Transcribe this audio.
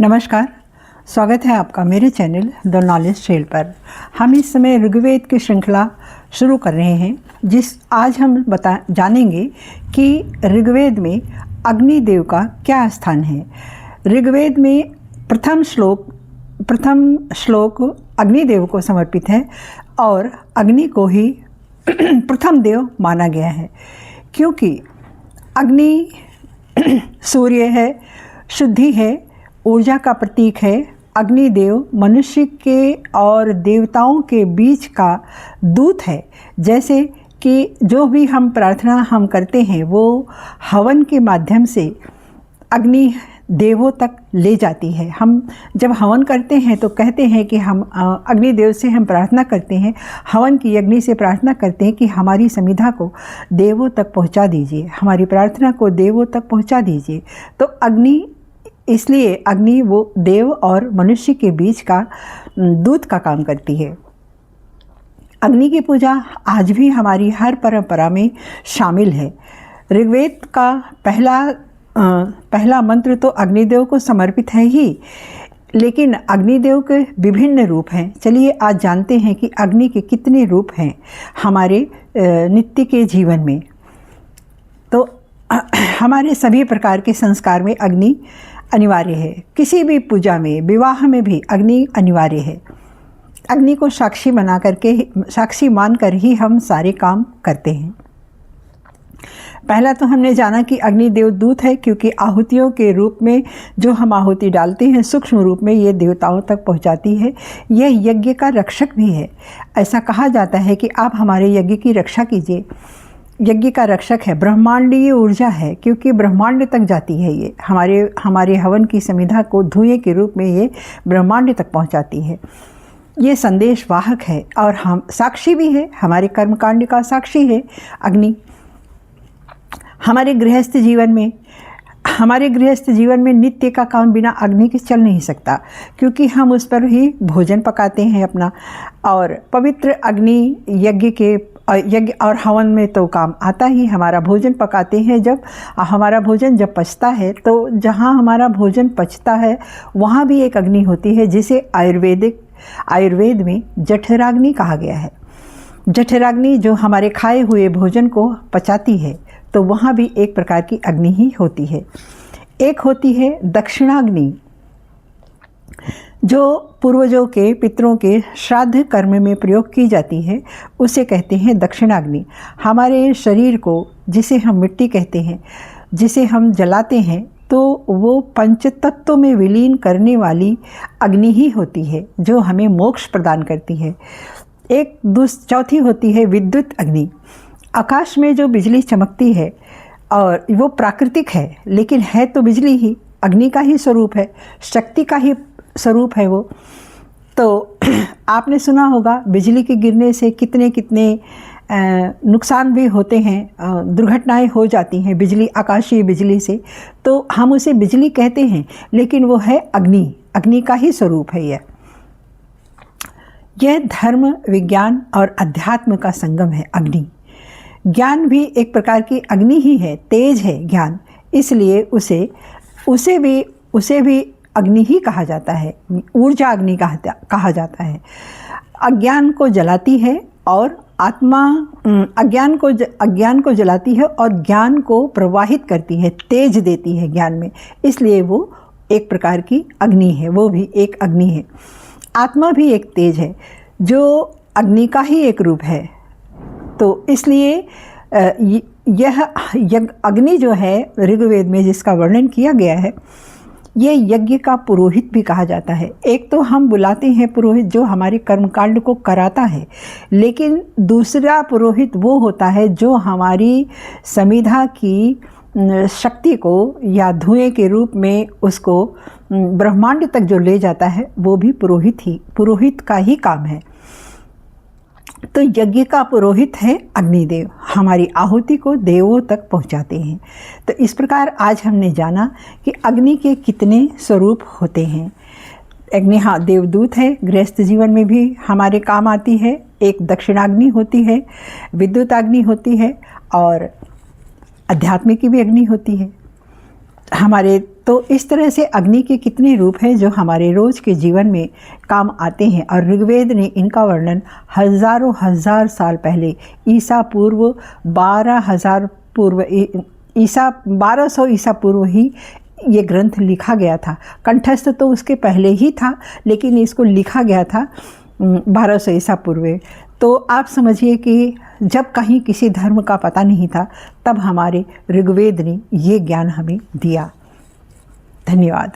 नमस्कार, स्वागत है आपका मेरे चैनल द नॉलेज ट्रेल पर। हम इस समय ऋग्वेद की श्रृंखला शुरू कर रहे हैं। आज हम जानेंगे कि ऋग्वेद में अग्निदेव का क्या स्थान है। ऋग्वेद में प्रथम श्लोक अग्निदेव को समर्पित है और अग्नि को ही प्रथम देव माना गया है, क्योंकि अग्नि सूर्य है, शुद्धि है, ऊर्जा का प्रतीक है। अग्निदेव मनुष्य के और देवताओं के बीच का दूत है। जैसे कि जो भी हम प्रार्थना हम करते हैं वो हवन के माध्यम से अग्नि देवों तक ले जाती है। हम जब हवन करते हैं तो कहते हैं कि हम अग्निदेव से हम प्रार्थना करते हैं, हवन की अग्नि से प्रार्थना करते हैं कि हमारी समिधा को देवों तक पहुंचा दीजिए, हमारी प्रार्थना को देवों तक पहुंचा दीजिए। तो अग्नि, इसलिए अग्नि वो देव और मनुष्य के बीच का दूत का काम करती है। अग्नि की पूजा आज भी हमारी हर परंपरा में शामिल है। ऋग्वेद का पहला मंत्र तो अग्निदेव को समर्पित है ही, लेकिन अग्निदेव के विभिन्न रूप हैं। चलिए आज जानते हैं कि अग्नि के कितने रूप हैं हमारे नित्य के जीवन में। तो हमारे सभी प्रकार के संस्कार में अग्नि अनिवार्य है। किसी भी पूजा में, विवाह में भी अग्नि अनिवार्य है। अग्नि को साक्षी मानकर ही हम सारे काम करते हैं। पहला तो हमने जाना कि अग्निदेव दूत है, क्योंकि आहुतियों के रूप में जो हम आहुति डालते हैं सूक्ष्म रूप में ये देवताओं तक पहुंचाती है। यह यज्ञ का रक्षक भी है। ऐसा कहा जाता है कि आप हमारे यज्ञ की रक्षा कीजिए। यज्ञ का रक्षक है, ब्रह्मांडीय ऊर्जा है, क्योंकि ब्रह्मांड तक जाती है। ये हमारे हवन की समिधा को धुएं के रूप में ये ब्रह्मांड तक पहुंचाती है। ये संदेश वाहक है और हम साक्षी भी है, हमारे कर्मकांड का साक्षी है अग्नि। हमारे गृहस्थ जीवन में नित्य का काम बिना अग्नि के चल नहीं सकता, क्योंकि हम उस पर ही भोजन पकाते हैं अपना। और पवित्र अग्नि यज्ञ और हवन में तो काम आता ही। हमारा भोजन पकाते हैं, जब हमारा भोजन जब पचता है तो जहाँ हमारा भोजन पचता है वहाँ भी एक अग्नि होती है, जिसे आयुर्वेद में जठराग्नि कहा गया है। जठराग्नि जो हमारे खाए हुए भोजन को पचाती है, तो वहाँ भी एक प्रकार की अग्नि ही होती है। एक होती है दक्षिणाग्नि, जो पूर्वजों के, पितरों के श्राद्ध कर्म में प्रयोग की जाती है, उसे कहते हैं दक्षिणाग्नि। हमारे शरीर को, जिसे हम मिट्टी कहते हैं, जिसे हम जलाते हैं, तो वो पंचतत्वों में विलीन करने वाली अग्नि ही होती है, जो हमें मोक्ष प्रदान करती है। चौथी होती है विद्युत अग्नि। आकाश में जो बिजली चमकती है और वो प्राकृतिक है, लेकिन है तो बिजली ही, अग्नि का ही स्वरूप है, शक्ति का ही स्वरूप है वो। तो आपने सुना होगा बिजली के गिरने से कितने नुकसान भी होते हैं, दुर्घटनाएं हो जाती हैं बिजली, आकाशीय बिजली से। तो हम उसे बिजली कहते हैं, लेकिन वो है अग्नि का ही स्वरूप है। यह धर्म, विज्ञान और अध्यात्म का संगम है अग्नि। ज्ञान भी एक प्रकार की अग्नि ही है, तेज है ज्ञान, इसलिए उसे भी अग्नि ही कहा जाता है, ऊर्जा अग्नि कहा जाता है। अज्ञान को जलाती है और आत्मा अज्ञान को जलाती है और ज्ञान को प्रवाहित करती है, तेज देती है ज्ञान में, इसलिए वो एक प्रकार की अग्नि है, वो भी एक अग्नि है। आत्मा भी एक तेज है, जो अग्नि का ही एक रूप है। तो इसलिए यह अग्नि जो है ऋग्वेद में जिसका वर्णन किया गया है, ये यज्ञ का पुरोहित भी कहा जाता है। एक तो हम बुलाते हैं पुरोहित जो हमारे कर्मकांड को कराता है, लेकिन दूसरा पुरोहित वो होता है जो हमारी समिधा की शक्ति को या धुएं के रूप में उसको ब्रह्मांड तक जो ले जाता है, वो भी पुरोहित का ही काम है। तो यज्ञ का पुरोहित है अग्निदेव, हमारी आहुति को देवों तक पहुंचाते हैं। तो इस प्रकार आज हमने जाना कि अग्नि के कितने स्वरूप होते हैं। अग्नि देवदूत है, गृहस्थ जीवन में भी हमारे काम आती है। एक दक्षिणाग्नि होती है, विद्युत अग्नि होती है और अध्यात्म की भी अग्नि होती है। हमारे तो इस तरह से अग्नि के कितने रूप हैं जो हमारे रोज के जीवन में काम आते हैं, और ऋग्वेद ने इनका वर्णन हजारों हजार साल पहले ईसा पूर्व 12,000 पूर्व ईसा 1200 ईसा पूर्व ही ये ग्रंथ लिखा गया था। कंठस्थ तो उसके पहले ही था, लेकिन इसको लिखा गया था 1200 ईसा पूर्व। तो आप समझिए कि जब कहीं किसी धर्म का पता नहीं था, तब हमारे ऋग्वेद ने ये ज्ञान हमें दिया। धन्यवाद।